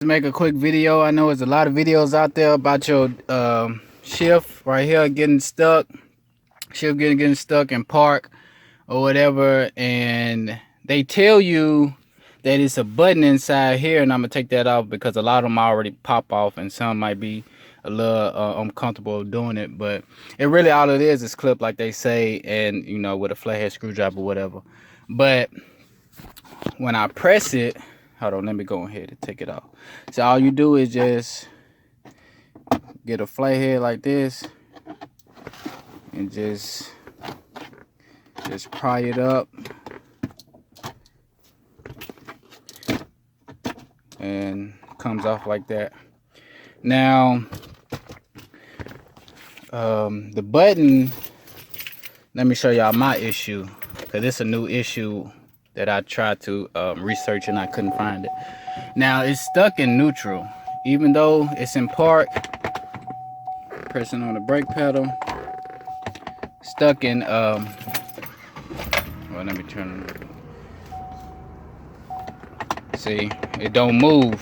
Make a quick video. I know there's a lot of videos out there about your shift right here getting stuck, getting stuck in park or whatever, and they tell you that it's a button inside here, and I'm gonna take that off because a lot of them already pop off, and some might be a little uncomfortable doing it. But it really all it is clip, like they say, and you know, with a flathead screwdriver or whatever. But when I press it, hold on, let me go ahead and take it off. So all you do is just get a flathead like this and just pry it up, and comes off like that. Now the button, let me show y'all my issue, because it's a new issue that I tried to research and I couldn't find it. Now it's stuck in neutral, even though it's in park. Pressing on the brake pedal, stuck in well, let me turn it. See, it don't move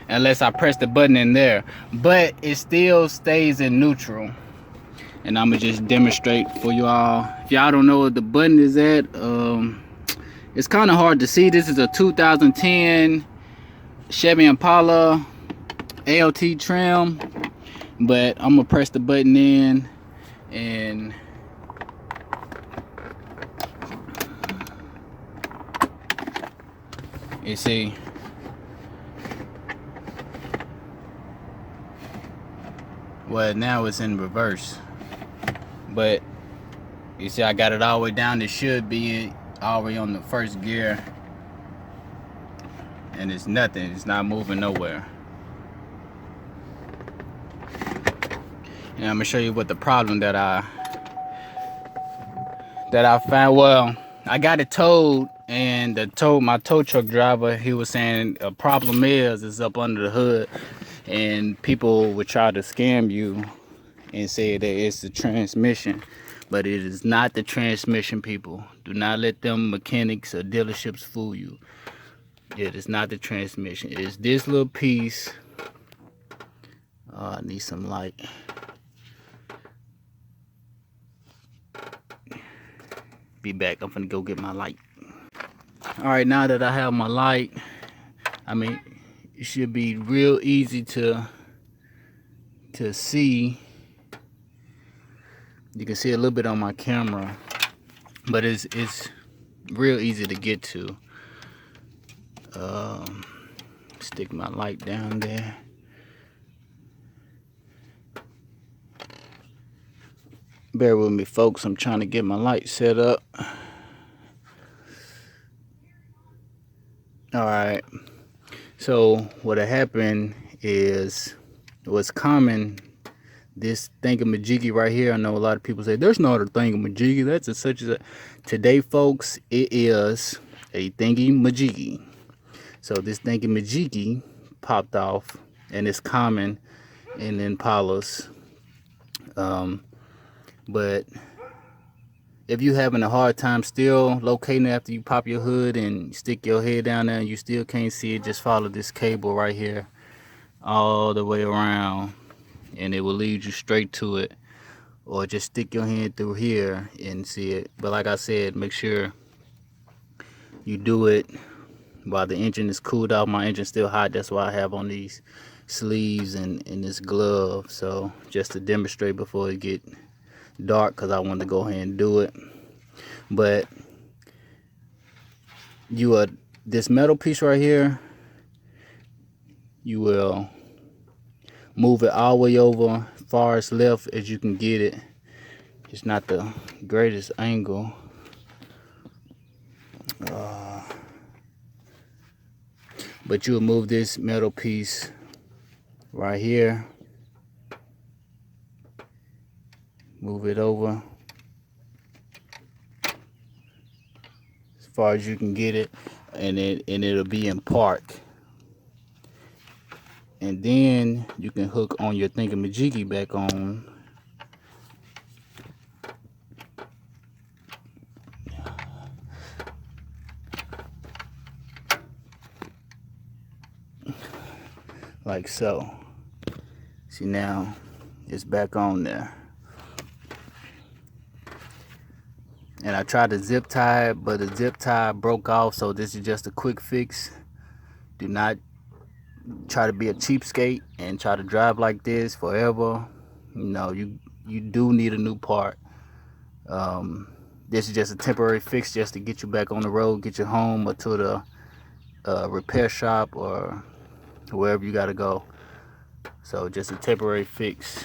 unless I press the button in there, but it still stays in neutral. And I'm gonna just demonstrate for you all. If y'all don't know what the button is at, it's kind of hard to see. This is a 2010 Chevy Impala ALT trim, but I'm gonna press the button in, and you see, well, now it's in reverse, but you see I got it all the way down. It should be all the way on the first gear, and it's nothing. It's not moving nowhere. And I'm gonna show you what the problem that I found. Well, I got it towed, and my tow truck driver, he was saying a problem is up under the hood, and people would try to scam you and say that it's the transmission, but it is not the transmission. People, do not let them mechanics or dealerships fool you. It is not the transmission. It is this little piece. I need some light. Be back. I'm gonna go get my light. All right, now that I have my light, I mean, it should be real easy to see. You can see a little bit on my camera, but it's real easy to get to. Stick my light down there. Bear with me, folks. I'm trying to get my light set up. All right. So what happened is, what's common, this thingamajiggy right here. I know a lot of people say there's not a thingamajiggy. That's a such as a. Today, folks, it is a thingamajiggy. So this thingamajiggy popped off, and it's common in Impalas. But if you're having a hard time still locating after you pop your hood and stick your head down there and you still can't see it, just follow this cable right here all the way around, and it will lead you straight to it. Or just stick your hand through here and see it. But like I said, make sure you do it while the engine is cooled off. My engine's still hot. That's why I have on these sleeves and this glove. So just to demonstrate before it get dark, because I wanted to go ahead and do it. But this metal piece right here, you will move it all the way over far as left as you can get it. It's not the greatest angle. But you'll move this metal piece right here. Move it over as far as you can get it, and it'll be in park. And then you can hook on your thingamajiggy back on. like so. See, now it's back on there. And I tried to zip tie it, but the zip tie broke off, so this is just a quick fix. Do not try to be a cheapskate and try to drive like this forever. You know, you do need a new part. This is just a temporary fix just to get you back on the road, get you home or to the repair shop or wherever you got to go. So just a temporary fix.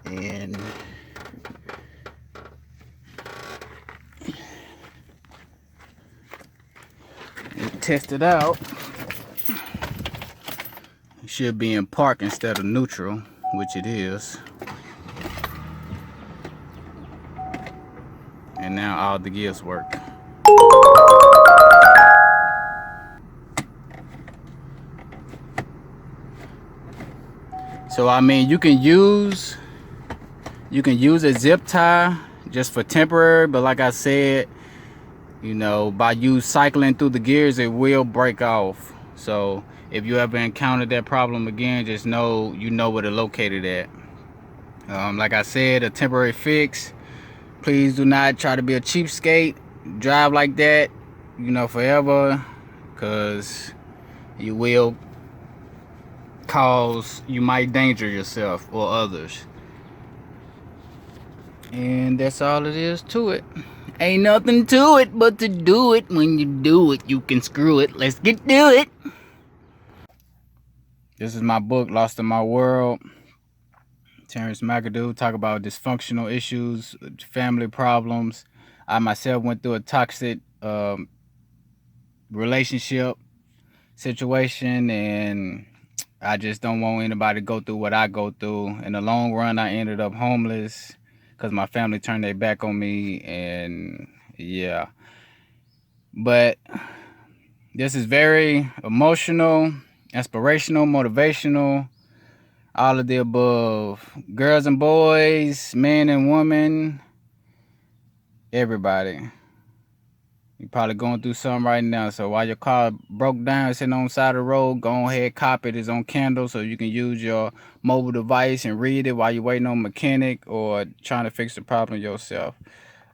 And test it out. It should be in park instead of neutral, which it is. And now all the gears work. So I mean, you can use a zip tie just for temporary, but like I said, you know, by you cycling through the gears, it will break off. So if you ever encountered that problem again, just know you know where to locate it at. Like I said, a temporary fix. Please do not try to be a cheapskate. Drive like that, you know, forever, because you might danger yourself or others. And that's all it is to it. Ain't nothing to it but to do it. When you do it, you can screw it. Let's get to it. This is my book, Lost in My World. Terrence McAdoo talk about dysfunctional issues, family problems. I myself went through a toxic relationship situation, and I just don't want anybody to go through what I go through. In the long run, I ended up homeless because my family turned their back on me, and yeah. But this is very emotional, inspirational, motivational, all of the above. Girls and boys, men and women, everybody. You're probably going through something right now. So while your car broke down, sitting on the side of the road, go ahead, cop it. It's on Kindle, so you can use your mobile device and read it while you're waiting on a mechanic or trying to fix the problem yourself.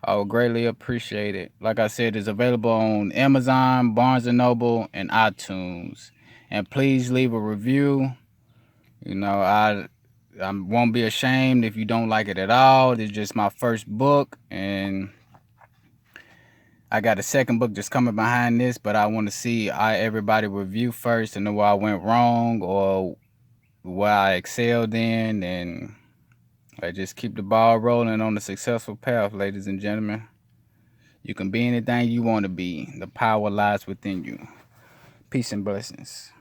I would greatly appreciate it. Like I said, it's available on Amazon, Barnes & Noble, and iTunes. And please leave a review. You know, I won't be ashamed if you don't like it at all. It's just my first book, and I got a second book just coming behind this, but I want to see everybody review first and know where I went wrong or where I excelled in, and I just keep the ball rolling on the successful path, ladies and gentlemen. You can be anything you want to be. The power lies within you. Peace and blessings.